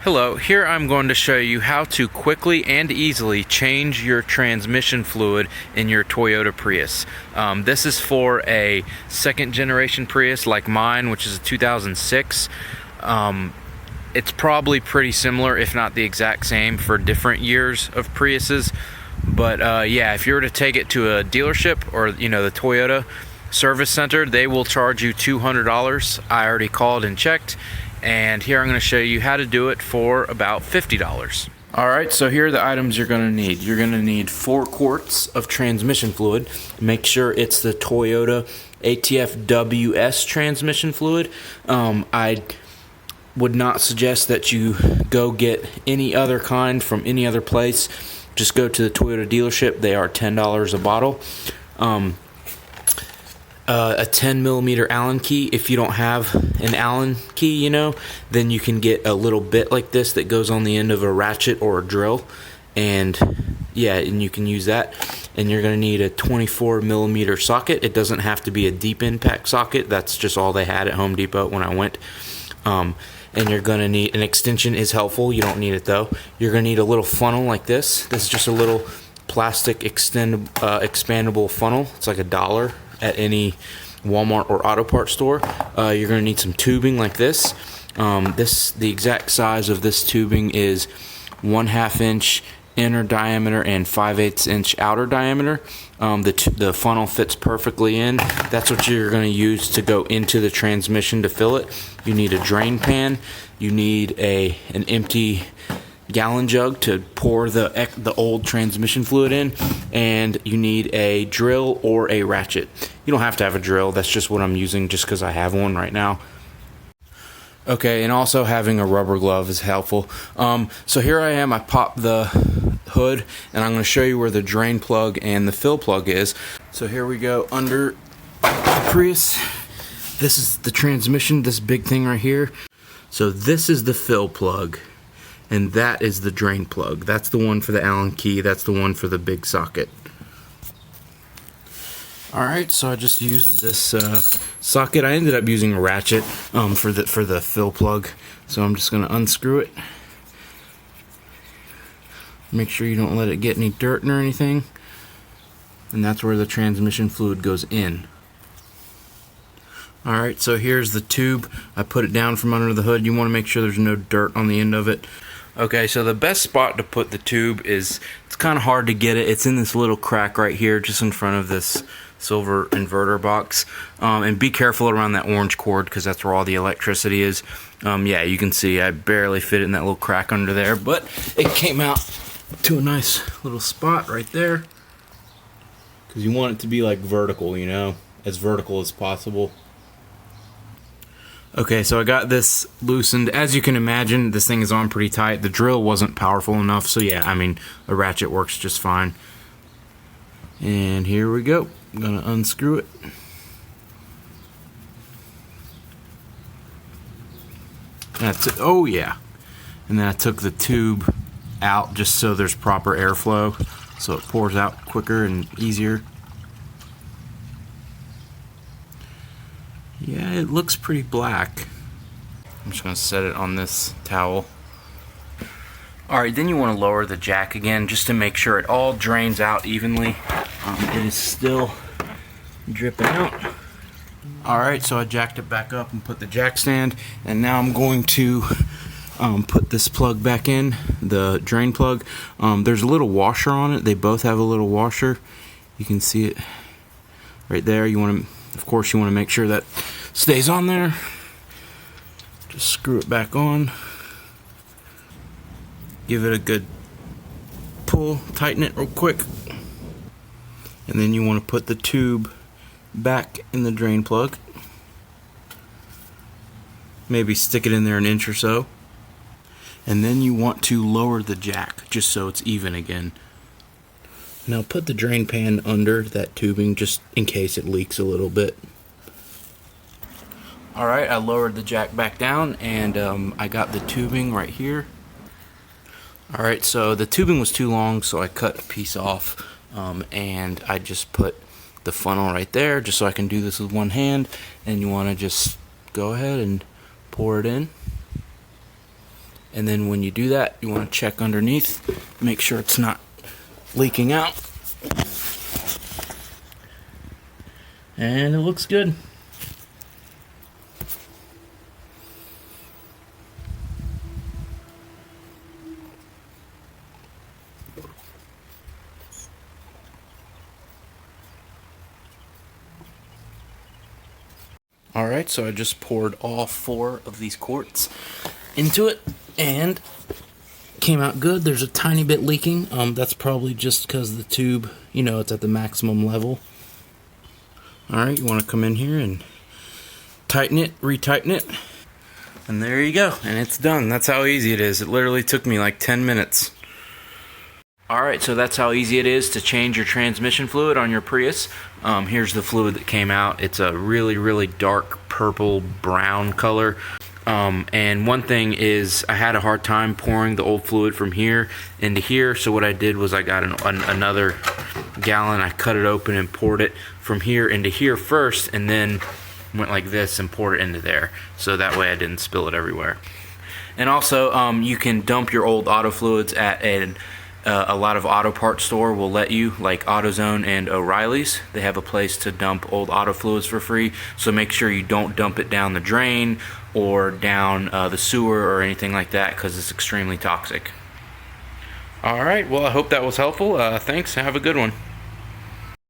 Hello, here I'm going to show you how to quickly and easily change your transmission fluid in your Toyota Prius. This is for a second generation Prius like mine, which is a 2006. It's probably pretty similar, if not the exact same, for different years of Priuses. But yeah, if you were to take it to a dealership or the Toyota service center, they will charge you $200. I already called and checked. And here I'm going to show you how to do it for about $50. Alright, so here are the items you're going to need. You're going to need 4 quarts of transmission fluid. Make sure it's the Toyota ATF-WS transmission fluid. I would not suggest that you go get any other kind from any other place. Just go to the Toyota dealership. They are $10 a bottle. A 10mm Allen key. If you don't have an Allen key, then you can get a little bit like this that goes on the end of a ratchet or a drill, and you can use that. And you're going to need a 24mm socket. It doesn't have to be a deep impact socket. That's just all they had at Home Depot when I went. And you're going to need an extension. Is helpful. You don't need it though. You're going to need a little funnel like this. This is just a little plastic expandable funnel. It's like $1 at any Walmart or auto parts store. You're going to need some tubing like this. The exact size of this tubing is 1/2 inch inner diameter and 5/8 inch outer diameter. The funnel fits perfectly in. That's what you're going to use to go into the transmission to fill it. You need a drain pan. You need an empty gallon jug to pour the old transmission fluid in, and you need a drill or a ratchet. You don't have to have a drill. That's just what I'm using just because I have one right now. Okay, and also having a rubber glove is helpful. So here I am. I popped the hood, and I'm going to show you where the drain plug and the fill plug is. So here we go under the Prius. This is the transmission, this big thing right here. So this is the fill plug. And that is the drain plug. That's the one for the Allen key. That's the one for the big socket. Alright, so I just used this socket. I ended up using a ratchet for the fill plug. So I'm just going to unscrew it. Make sure you don't let it get any dirt or anything. And that's where the transmission fluid goes in. Alright, so here's the tube. I put it down from under the hood. You want to make sure there's no dirt on the end of it. Okay, so the best spot to put the tube is, it's kind of hard to get it. It's in this little crack right here, just in front of this silver inverter box. And be careful around that orange cord, because that's where all the electricity is. Yeah, you can see I barely fit it in that little crack under there, but it came out to a nice little spot right there. Because you want it to be like vertical, as vertical as possible. Okay, so I got this loosened. As you can imagine, this thing is on pretty tight. The drill wasn't powerful enough, so yeah, a ratchet works just fine. And here we go. I'm gonna unscrew it. That's it. Oh yeah. And then I took the tube out just so there's proper airflow, so it pours out quicker and easier. Yeah, it looks pretty black. I'm just going to set it on this towel. Alright, then you want to lower the jack again just to make sure it all drains out evenly. It is still dripping out. Alright, so I jacked it back up and put the jack stand, and now I'm going to put this plug back in, the drain plug. There's a little washer on it. They both have a little washer. You can see it right there. Of course, you want to make sure that stays on there. Just screw it back on. Give it a good pull, tighten it real quick. And then you want to put the tube back in the drain plug. Maybe stick it in there an inch or so. And then you want to lower the jack just so it's even again. Now put the drain pan under that tubing just in case it leaks a little bit. Alright, I lowered the jack back down, and I got the tubing right here. Alright, so the tubing was too long, so I cut a piece off, and I just put the funnel right there just so I can do this with one hand. And you want to just go ahead and pour it in. And then when you do that, you want to check underneath, make sure it's not leaking out. And it looks good. Alright, so I just poured all 4 of these quarts into it, and came out good. There's a tiny bit leaking. That's probably just because the tube, it's at the maximum level. Alright, you want to come in here and tighten it, retighten it, and there you go, and it's done. That's how easy it is. It literally took me like 10 minutes. Alright, so that's how easy it is to change your transmission fluid on your Prius. Here's the fluid that came out. It's a really, really dark purple brown color. And one thing is, I had a hard time pouring the old fluid from here into here, so what I did was I got another gallon, I cut it open and poured it from here into here first, and then went like this and poured it into there, so that way I didn't spill it everywhere. And also, you can dump your old auto fluids at a lot of auto parts store will let you, like AutoZone and O'Reilly's. They have a place to dump old auto fluids for free, so make sure you don't dump it down the drain or down the sewer or anything like that, because it's extremely toxic. Alright, well, I hope that was helpful. Thanks, have a good one.